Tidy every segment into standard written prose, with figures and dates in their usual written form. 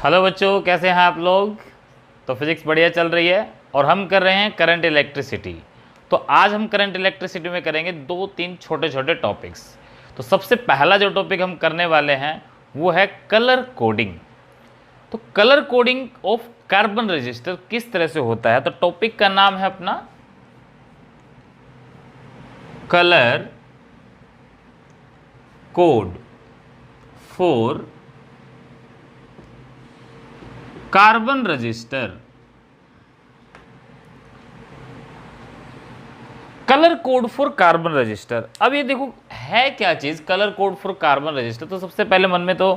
Hello बच्चों, कैसे हैं आप लोग। तो फिजिक्स बढ़िया चल रही है और हम कर रहे हैं करंट इलेक्ट्रिसिटी। तो आज हम करंट इलेक्ट्रिसिटी में करेंगे 2-3 छोटे छोटे टॉपिक्स। तो सबसे पहला जो टॉपिक हम करने वाले हैं वो है कलर कोडिंग। तो colour coding of carbon register किस तरह से होता है। तो टॉपिक का नाम है अपना colour code for carbon register. Colour code for carbon register. अब ये देखो है क्या चीज colour code for carbon register. तो सबसे पहले मन में तो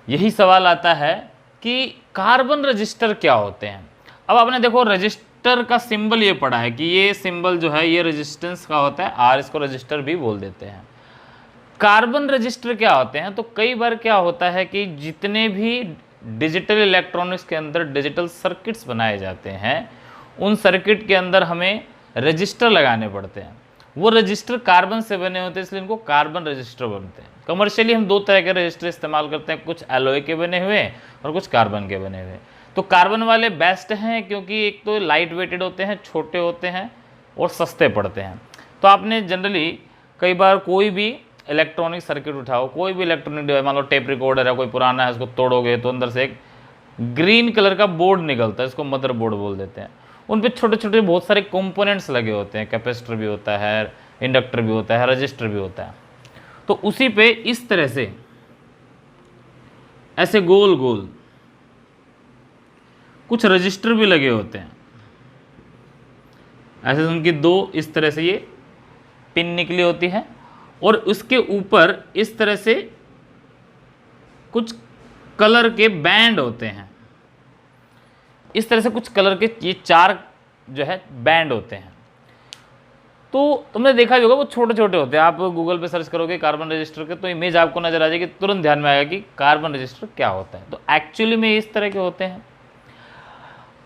यही सवाल आता है कि कार्बन रजिस्टर क्या होते हैं। अब आपने देखो रजिस्टर का सिंबल ये पढ़ा है कि ये सिंबल जो है ये रेजिस्टेंस का होता है, आर इसको रजिस्टर भी बोल देते हैं। कार्बन रजिस्टर क्या होते हैं। तो कई बार क्या होता है कि जितने भी डिजिटल इलेक्ट्रॉनिक्स के अंदर डिजिटल सर्किट्स बनाए जाते हैं उन सर्किट के अंदर हमें रजिस्टर लगाने पड़ते हैं। वो रजिस्टर कार्बन से बने होते हैं, इसलिए इनको कार्बन रजिस्टर बनते हैं। कमर्शियली हम दो तरह के रजिस्टर इस्तेमाल करते हैं, कुछ एलॉय के बने हुए और कुछ कार्बन के बने हुए। तो कार्बन वाले बेस्ट हैं क्योंकि एक तो लाइट वेटेड होते हैं, छोटे होते हैं और सस्ते पड़ते हैं। तो आपने जनरली कई बार कोई भी इलेक्ट्रॉनिक सर्किट उठाओ, कोई भी इलेक्ट्रॉनिक डिवाइस, मान लो टेप रिकॉर्डर है कोई पुराना है, उसको तोड़ोगे तो अंदर से एक ग्रीन कलर का बोर्ड निकलता है, इसको मदर बोर्ड बोल देते हैं। उन पे छोटे छोटे बहुत सारे कंपोनेंट्स लगे होते हैं, कैपेसिटर भी होता है, इंडक्टर भी होता है, रजिस्टर भी होता है। तो उसी पे इस तरह से ऐसे गोल गोल कुछ रजिस्टर भी लगे होते हैं। ऐसे उनकी दो इस तरह से ये पिन निकली होती है और उसके ऊपर इस तरह से कुछ कलर के बैंड होते हैं। इस तरह से कुछ कलर के ये 4 जो है बैंड होते हैं। तो तुमने देखा भी होगा वो छोटे छोटे होते हैं। आप गूगल पे सर्च करोगे कार्बन रजिस्टर के तो इमेज आपको नजर आ जाएगी, तुरंत ध्यान में आएगा कि कार्बन रजिस्टर क्या होता है। तो एक्चुअली में इस तरह के होते हैं।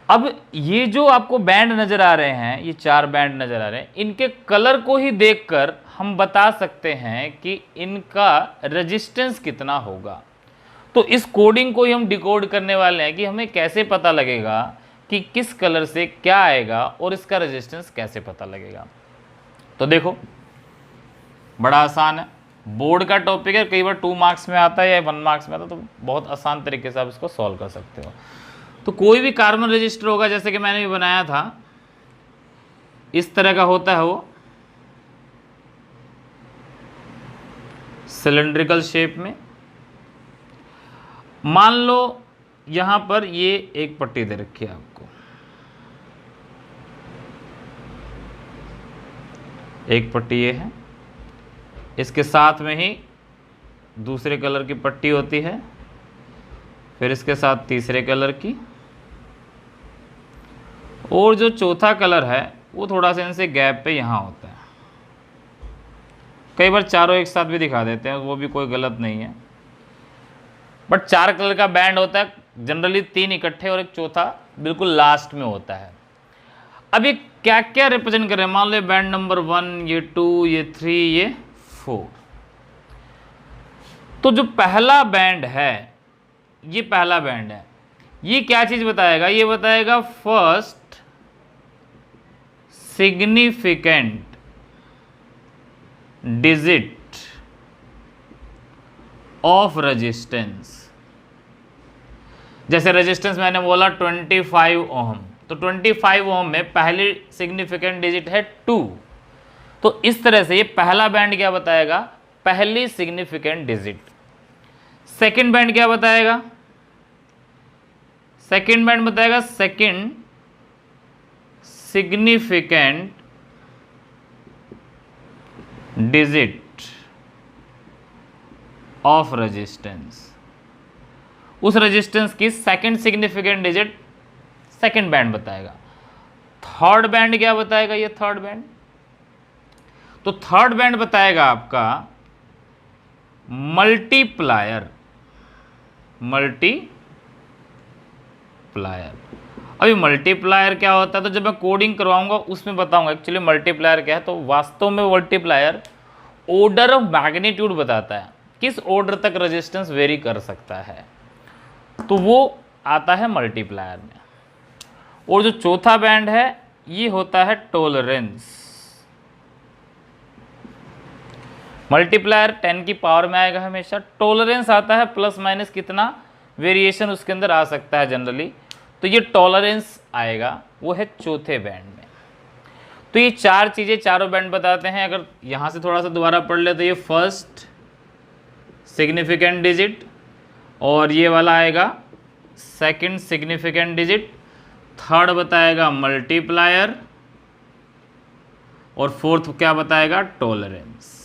अब ये जो आपको बैंड नजर आ रहे हैं, ये 4 बैंड नजर आ रहे हैं, इनके कलर को ही देखकर हम बता सकते हैं कि इनका रेजिस्टेंस कितना होगा। तो इस कोडिंग को ही हम डिकोड करने वाले हैं कि हमें कैसे पता लगेगा कि किस कलर से क्या आएगा और इसका रेजिस्टेंस कैसे पता लगेगा। तो देखो बड़ा आसान है, बोर्ड का टॉपिक है, कई बार 2 मार्क्स में आता है या 1 मार्क्स में आता है, तो बहुत आसान तरीके से आप इसको सॉल्व कर सकते हो। तो कोई भी कार्बन रजिस्टर होगा, जैसे कि मैंने भी बनाया था, इस तरह का होता है, वो सिलेंड्रिकल शेप में। मान लो यहां पर ये एक पट्टी दे रखी है आपको, एक पट्टी ये है, इसके साथ में ही दूसरे कलर की पट्टी होती है, फिर इसके साथ तीसरे कलर की, और जो चौथा कलर है वो थोड़ा सा इनसे गैप पे यहां होता है। कई बार चारों एक साथ भी दिखा देते हैं, वो भी कोई गलत नहीं है, बट 4 कलर का बैंड होता है। जनरली 3 इकट्ठे और एक चौथा बिल्कुल लास्ट में होता है। अब ये क्या क्या रिप्रेजेंट कर रहे हैं। मान लो बैंड नंबर 1, ये 2, ये 3, ये 4। तो जो पहला बैंड है, ये पहला बैंड है, ये क्या चीज बताएगा। ये बताएगा first significant digit of resistance. जैसे रेजिस्टेंस मैंने बोला 25 ओम, तो 25 ओम में पहली सिग्निफिकेंट डिजिट है 2। तो इस तरह से ये पहला बैंड क्या बताएगा, पहली सिग्निफिकेंट डिजिट। सेकंड बैंड क्या बताएगा, सेकंड बैंड बताएगा second significant digit of resistance. उस रेजिस्टेंस की second significant digit second band बताएगा। थर्ड बैंड क्या बताएगा, ये थर्ड बैंड। तो थर्ड बैंड बताएगा आपका मल्टीप्लायर। अभी मल्टीप्लायर क्या होता है, तो जब मैं कोडिंग करवाऊंगा उसमें बताऊंगा एक्चुअली मल्टीप्लायर क्या है। तो वास्तव में मल्टीप्लायर ऑर्डर ऑफ मैग्नीट्यूड बताता है, किस ऑर्डर तक रेजिस्टेंस वेरी कर सकता है। तो वो आता है मल्टीप्लायर में। और जो चौथा बैंड है ये होता है टॉलरेंस। मल्टीप्लायर 10 की पावर में आएगा हमेशा, टॉलरेंस आता है प्लस माइनस कितना वेरिएशन उसके अंदर आ सकता है जनरली, तो ये टॉलरेंस आएगा, वो है चौथे बैंड में। तो ये चार चीज़ें, चारों बैंड बताते हैं। अगर यहाँ से थोड़ा सा दोबारा पढ़ ले तो ये फर्स्ट सिग्निफिकेंट डिजिट, और ये वाला आएगा सेकंड सिग्निफिकेंट डिजिट, थर्ड बताएगा मल्टीप्लायर, और फोर्थ क्या बताएगा, टॉलरेंस।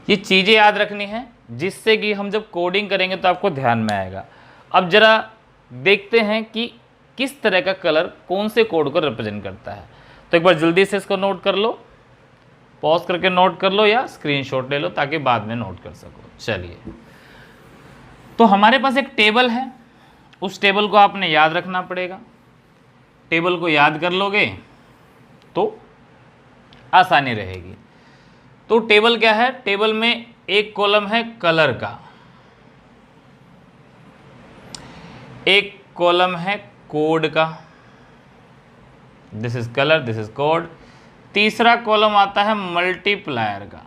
ये चीज़ें याद रखनी है जिससे कि हम जब कोडिंग करेंगे तो आपको ध्यान में आएगा। अब जरा देखते हैं कि किस तरह का कलर कौन से कोड को रिप्रेजेंट करता है। तो एक बार जल्दी से इसको नोट कर लो, पॉज करके नोट कर लो या स्क्रीनशॉट ले लो ताकि बाद में नोट कर सको। चलिए, तो हमारे पास एक टेबल है, उस टेबल को आपने याद रखना पड़ेगा। टेबल को याद कर लोगे तो आसानी रहेगी। तो टेबल क्या है, टेबल में एक कॉलम है कलर का, एक कॉलम है कोड का, this is colour, this is code. तीसरा कॉलम आता है मल्टीप्लायर का,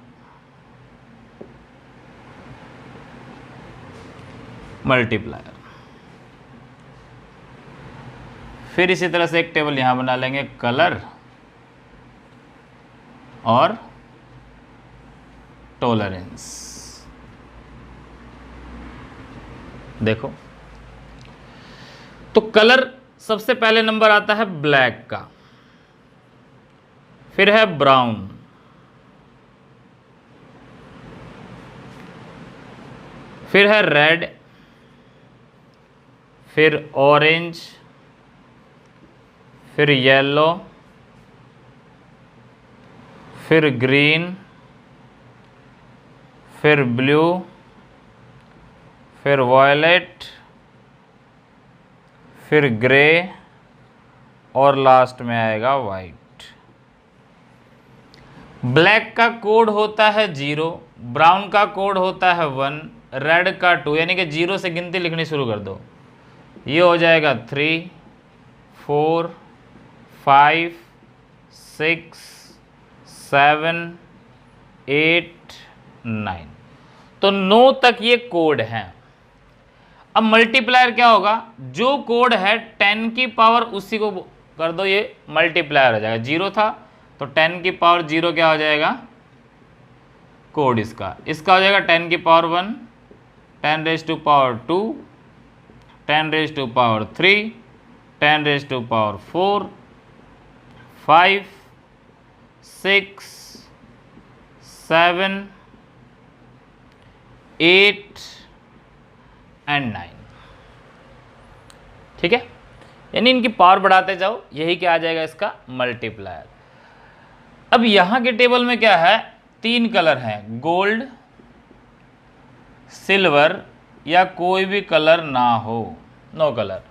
मल्टीप्लायर। फिर इसी तरह से एक टेबल यहां बना लेंगे, कलर और टॉलरेंस। देखो, तो कलर सबसे पहले नंबर आता है ब्लैक का, फिर है ब्राउन, फिर है रेड, फिर ऑरेंज, फिर येलो, फिर ग्रीन, फिर ब्लू, फिर वायलेट, फिर ग्रे, और लास्ट में आएगा वाइट। ब्लैक का कोड होता है 0, ब्राउन का कोड होता है 1, रेड का 2, यानी कि 0 से गिनती लिखनी शुरू कर दो। ये हो जाएगा 3, 4, 5, 6, 7, 8, 9। तो 9 तक ये कोड है। अब मल्टीप्लायर क्या होगा, जो कोड है 10 की पावर उसी को कर दो, ये मल्टीप्लायर हो जाएगा। 0 था तो 10 की पावर 0 क्या हो जाएगा, कोड इसका हो जाएगा 10 की power 1, 10 raise to power 2, 10 raise to power 3, 10 raise to power 4, 5, 6, 7, 8 and 9। ठीक है, यानी इनकी पावर बढ़ाते जाओ, यही क्या आ जाएगा इसका मल्टीप्लायर। अब यहां के टेबल में क्या है, 3 कलर हैं, गोल्ड, सिल्वर या कोई भी कलर ना हो, no colour.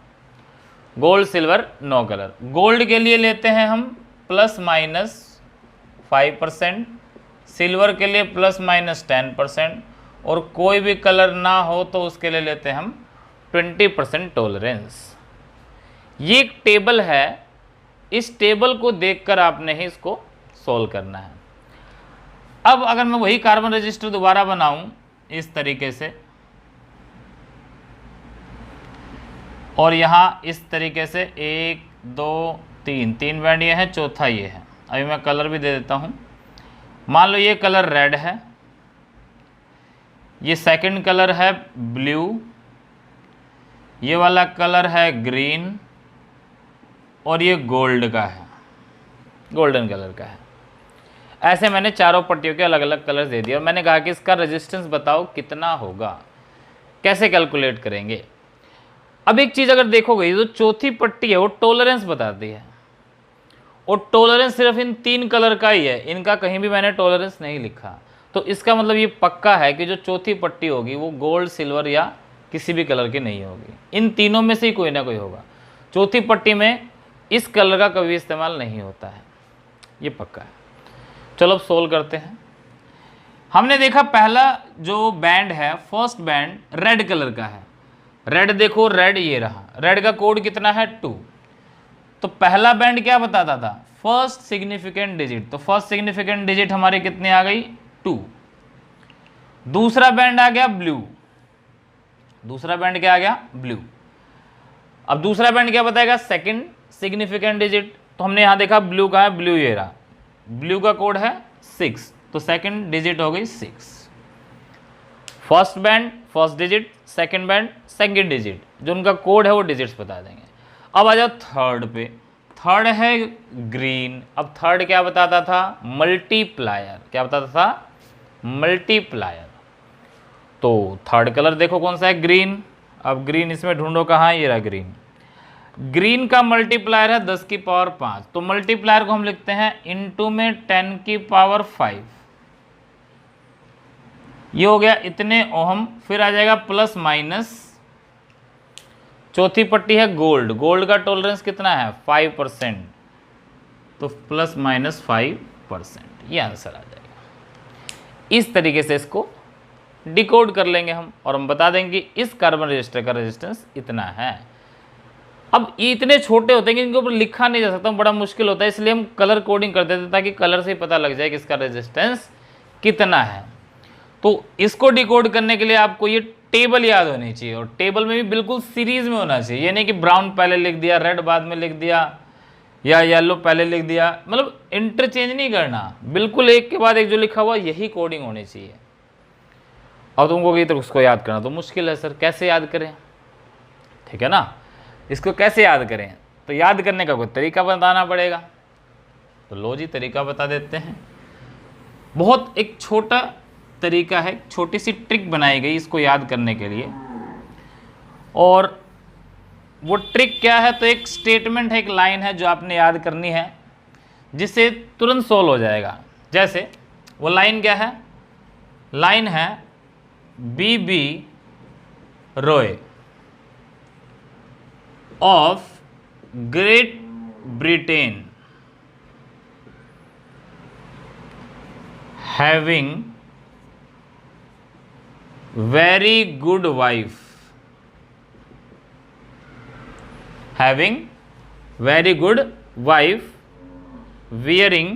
Gold, silver, no colour. Gold के लिए लेते हैं हम ±5%, सिल्वर के लिए ±10%, और कोई भी कलर ना हो तो उसके लिए लेते हैं हम 20% टॉलरेंस। ये एक टेबल है, इस टेबल को देखकर आपने ही इसको सॉल्व करना है। अब अगर मैं वही कार्बन रजिस्टर दोबारा बनाऊं इस तरीके से, और यहाँ इस तरीके से 1 2 3 बैंड ये है, चौथा ये है। अभी मैं कलर भी दे देता हूँ। मान लो ये कलर रेड है, ये सेकंड कलर है ब्लू, ये वाला कलर है ग्रीन, और ये गोल्ड का है, गोल्डन कलर का है। ऐसे मैंने चारों पट्टियों के अलग अलग कलर दे दिए, और मैंने कहा कि इसका रेजिस्टेंस बताओ कितना होगा, कैसे कैलकुलेट करेंगे। अब एक चीज़ अगर देखोगे, ये जो चौथी पट्टी है वो टॉलरेंस बताती है, और टॉलरेंस सिर्फ इन 3 कलर का ही है, इनका कहीं भी मैंने टॉलरेंस नहीं लिखा। तो इसका मतलब ये पक्का है कि जो चौथी पट्टी होगी वो गोल्ड, सिल्वर या किसी भी कलर की नहीं होगी, इन तीनों में से ही कोई ना कोई होगा। चौथी पट्टी में इस कलर का कभी इस्तेमाल नहीं होता है, ये पक्का है। चलो अब सोल्व करते हैं। हमने देखा पहला जो बैंड है, फर्स्ट बैंड रेड कलर का है, रेड देखो, रेड ये रहा, रेड का कोड कितना है 2। तो पहला बैंड क्या बताता था, फर्स्ट सिग्निफिकेंट डिजिट, तो फर्स्ट सिग्निफिकेंट डिजिट हमारी कितनी आ गई 2। दूसरा बैंड आ गया ब्लू, दूसरा बैंड क्या आ गया ब्लू। अब दूसरा बैंड क्या बताएगा, सेकंड सिग्निफिकेंट डिजिट, तो हमने यहां देखा ब्लू का है, ब्लू ये रहा, ब्लू का कोड है 6, तो सेकंड डिजिट हो गई 6। First band first digit, second band second digit, जो उनका कोड है वो डिजिट्स बता देंगे। अब आ जाओ थर्ड पे, थर्ड है ग्रीन। अब थर्ड क्या बताता था, मल्टीप्लायर, क्या बताता था, मल्टीप्लायर। तो थर्ड कलर देखो कौन सा है, ग्रीन। अब ग्रीन इसमें ढूंढो कहाँ, ये रहा ग्रीन। ग्रीन का मल्टीप्लायर है 10 की पावर 5, तो मल्टीप्लायर को हम लिखते हैं इनटू में 10 की पावर 5, ये हो गया इतने ओहम। फिर आ जाएगा प्लस माइनस, चौथी पट्टी है गोल्ड, गोल्ड का टॉलरेंस कितना है 5%, तो प्लस माइनस 5%, ये आंसर आ जाएगा। इस तरीके से इसको डिकोड कर लेंगे हम, और हम बता देंगे कि इस कार्बन रजिस्टर का रेजिस्टेंस इतना है। अब ये इतने छोटे होते हैं कि इनके ऊपर लिखा नहीं जा सकता, बड़ा मुश्किल होता है, इसलिए हम कलर कोडिंग कर देते हैं ताकि कलर से ही पता लग जाए कि इसका रेजिस्टेंस कितना है। तो इसको डिकोड करने के लिए आपको ये टेबल याद होनी चाहिए, और टेबल में भी बिल्कुल सीरीज में होना चाहिए, ये नहीं कि ब्राउन पहले लिख दिया, रेड बाद में लिख दिया, या येलो पहले लिख दिया, मतलब इंटरचेंज नहीं करना, बिल्कुल एक के बाद एक जो लिखा हुआ यही कोडिंग होनी चाहिए। और तुमको कि तो उसको याद करना तो मुश्किल है सर, कैसे याद करें, ठीक है ना, इसको कैसे याद करें, तो याद करने का कोई तरीका बताना पड़ेगा। तो लो जी तरीका बता देते हैं। बहुत एक छोटा तरीका है, छोटी सी ट्रिक बनाई गई इसको याद करने के लिए, और वो ट्रिक क्या है, तो एक स्टेटमेंट है, एक लाइन है जो आपने याद करनी है, जिससे तुरंत सॉल्व हो जाएगा। जैसे वो लाइन क्या है, लाइन है B B Roy of Great Britain having very good wife, having very good wife, wearing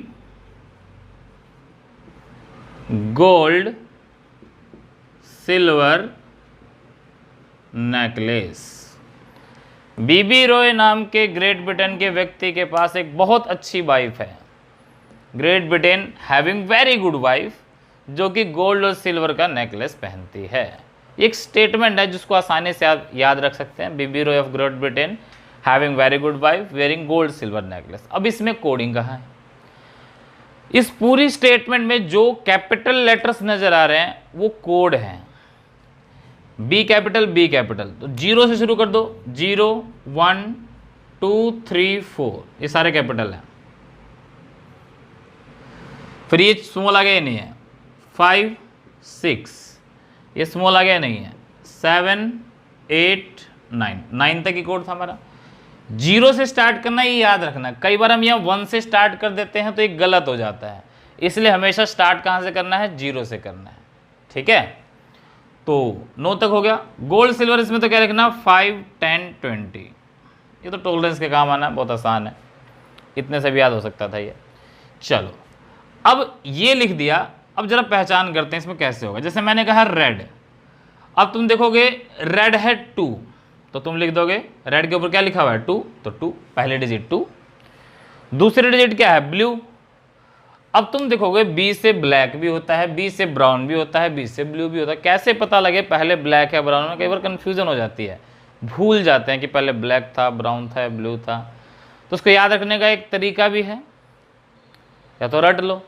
gold silver necklace। बीबी रॉय नाम के ग्रेट ब्रिटेन के व्यक्ति के पास एक बहुत अच्छी वाइफ है, great Britain having very good wife, जो कि गोल्ड और सिल्वर का नेकलेस पहनती है। एक स्टेटमेंट है जिसको आसानी से याद रख सकते हैं, B B Roy of Great Britain having very good wife wearing gold silver necklace. अब इसमें कोडिंग कहाँ है, इस पूरी स्टेटमेंट में जो कैपिटल लेटर्स नजर आ रहे हैं वो कोड हैं, बी कैपिटल बी कैपिटल, तो 0 से शुरू कर दो, 0 1 2 3 4, ये सारे कैपिटल हैं। फिर ये स्मॉल आ गया नहीं है, 5 6, ये स्मॉल आ गया नहीं है, 7 8 9, 9 तक ही कोड था हमारा। 0 से स्टार्ट करना ये याद रखना, कई बार हम यहाँ 1 से स्टार्ट कर देते हैं तो ये गलत हो जाता है, इसलिए हमेशा स्टार्ट कहाँ से करना है, 0 से करना है, ठीक है। तो 9 तक हो गया। गोल्ड सिल्वर इसमें तो क्या लिखना, 5 10 20, ये तो टॉलरेंस के काम आना, बहुत आसान है, इतने से भी याद हो सकता था ये। चलो अब ये लिख दिया, अब जरा पहचान करते हैं इसमें कैसे होगा। जैसे मैंने कहा रेड, अब तुम देखोगे रेड है 2, तो तुम लिख दोगे रेड के ऊपर क्या लिखा हुआ है 2, तो 2 पहले डिजिट 2। दूसरे डिजिट क्या है ब्लू, अब तुम देखोगे बी से ब्लैक भी होता है, बी से ब्राउन भी होता है, बी से ब्लू भी होता है। कैसे पता लगे पहले ब्लैक है ब्राउन है, कई बार कन्फ्यूजन हो जाती है, भूल जाते हैं कि पहले ब्लैक था ब्राउन था ब्लू था। तो उसको याद रखने का एक तरीका भी है, या तो रट लो,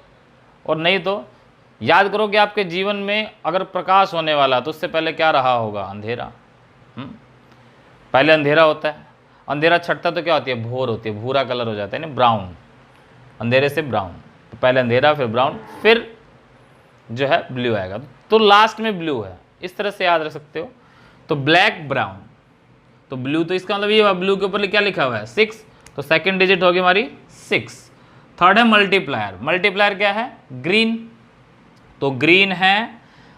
और नहीं तो याद करो कि आपके जीवन में अगर प्रकाश होने वाला तो उससे पहले क्या रहा होगा, अंधेरा। पहले अंधेरा होता है, अंधेरा छटता तो क्या होती है, भोर होती है, भूरा कलर हो जाता है ना, ब्राउन, अंधेरे से ब्राउन, तो पहले अंधेरा फिर ब्राउन फिर जो है ब्लू आएगा, तो लास्ट में ब्लू है, इस तरह से याद रख सकते हो। तो ब्लैक ब्राउन, तो ब्लू, तो इसका मतलब ये हुआ ब्लू के ऊपर क्या लिखा हुआ है 6, तो सेकंड डिजिट होगी हमारी 6। थर्ड है मल्टीप्लायर, मल्टीप्लायर क्या है ग्रीन, तो ग्रीन है,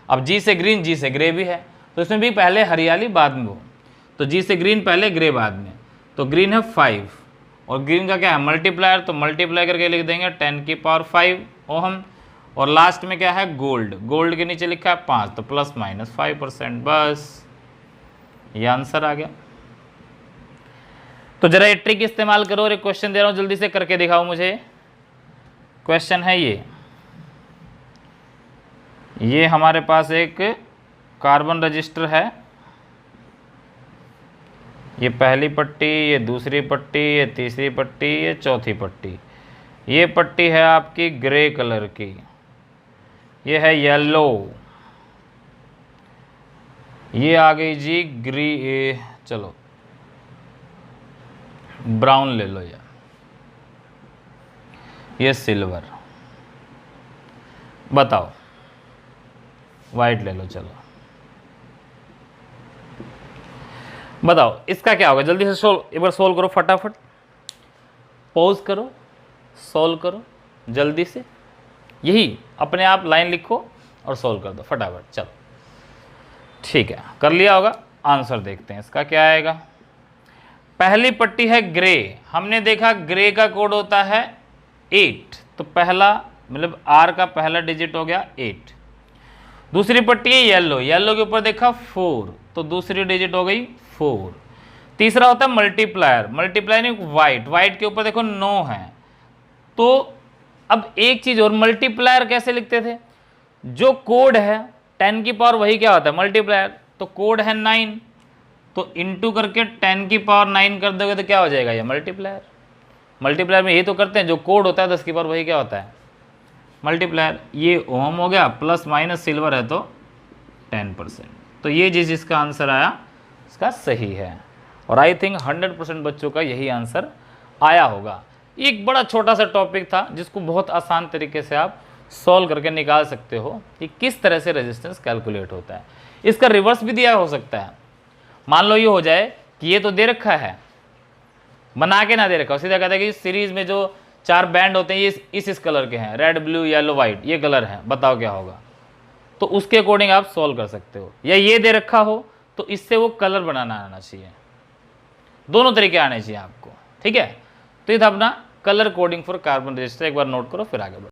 अब जी से ग्रीन जी से ग्रे भी है, तो इसमें भी पहले हरियाली बाद में वो। तो जी से ग्रीन पहले, ग्रे बाद में, तो ग्रीन है 5 और ग्रीन का क्या है मल्टीप्लायर, तो मल्टीप्लाई करके लिख देंगे 10⁵ ओहम। और लास्ट में क्या है गोल्ड, गोल्ड के नीचे लिखा है 5 तो ±5%, बस ये आंसर आ गया। तो जरा ये ट्रिक इस्तेमाल करो और एक क्वेश्चन दे रहा हूं जल्दी से करके दिखाओ मुझे। क्वेश्चन है ये हमारे पास एक कार्बन रजिस्टर है, ये पहली पट्टी, ये दूसरी पट्टी, ये तीसरी पट्टी, ये चौथी पट्टी। ये पट्टी है आपकी ग्रे कलर की, ये है येलो, ये आ गई जी चलो ब्राउन ले लो यार, ये सिल्वर, बताओ वाइट ले लो, चलो बताओ इसका क्या होगा, जल्दी से एक बार सोल्व करो फटाफट, पॉज करो, सोल्व करो जल्दी से, यही अपने आप लाइन लिखो और सोल्व कर दो फटाफट, चलो ठीक है कर लिया होगा। आंसर देखते हैं इसका क्या आएगा। पहली पट्टी है ग्रे, हमने देखा ग्रे का कोड होता है 8, तो पहला मतलब आर का पहला डिजिट हो गया 8। दूसरी पट्टी है येलो, येलो के ऊपर देखा 4 तो दूसरी डिजिट हो गई 4। तीसरा होता है मल्टीप्लायर, मल्टीप्लायर नहीं वाइट, वाइट के ऊपर देखो 9 है। तो अब एक चीज और, मल्टीप्लायर कैसे लिखते थे, जो कोड है 10 की पावर वही क्या होता है मल्टीप्लायर, तो कोड है 9 तो इंटू करके 10 की पावर 9 कर दोगे तो क्या हो जाएगा ये मल्टीप्लायर। मल्टीप्लायर में यही तो करते हैं, जो कोड होता है 10 की पावर वही क्या होता है मल्टीप्लायर। ये ओम हो गया, प्लस माइनस सिल्वर है तो 10%, तो ये जिसका आंसर आया इसका सही है। और आई थिंक 100% बच्चों का यही आंसर आया होगा। एक बड़ा छोटा सा टॉपिक था जिसको बहुत आसान तरीके से आप सॉल्व करके निकाल सकते हो कि किस तरह से रेजिस्टेंस कैलकुलेट होता है। इसका रिवर्स भी दिया हो सकता है, मान लो ये हो जाए कि ये तो दे रखा है, बना के ना दे रखा हो, सीधा कहता है कि सीरीज में जो 4 बैंड होते हैं ये इस कलर के हैं, रेड ब्लू येलो वाइट, ये कलर है, बताओ क्या होगा। तो उसके अकॉर्डिंग आप सॉल्व कर सकते हो, या ये दे रखा हो तो इससे वो कलर बनाना आना चाहिए, दोनों तरीके आने चाहिए आपको, ठीक है। तो ये था अपना colour coding for carbon register, एक बार नोट करो फिर आगे बढ़ो।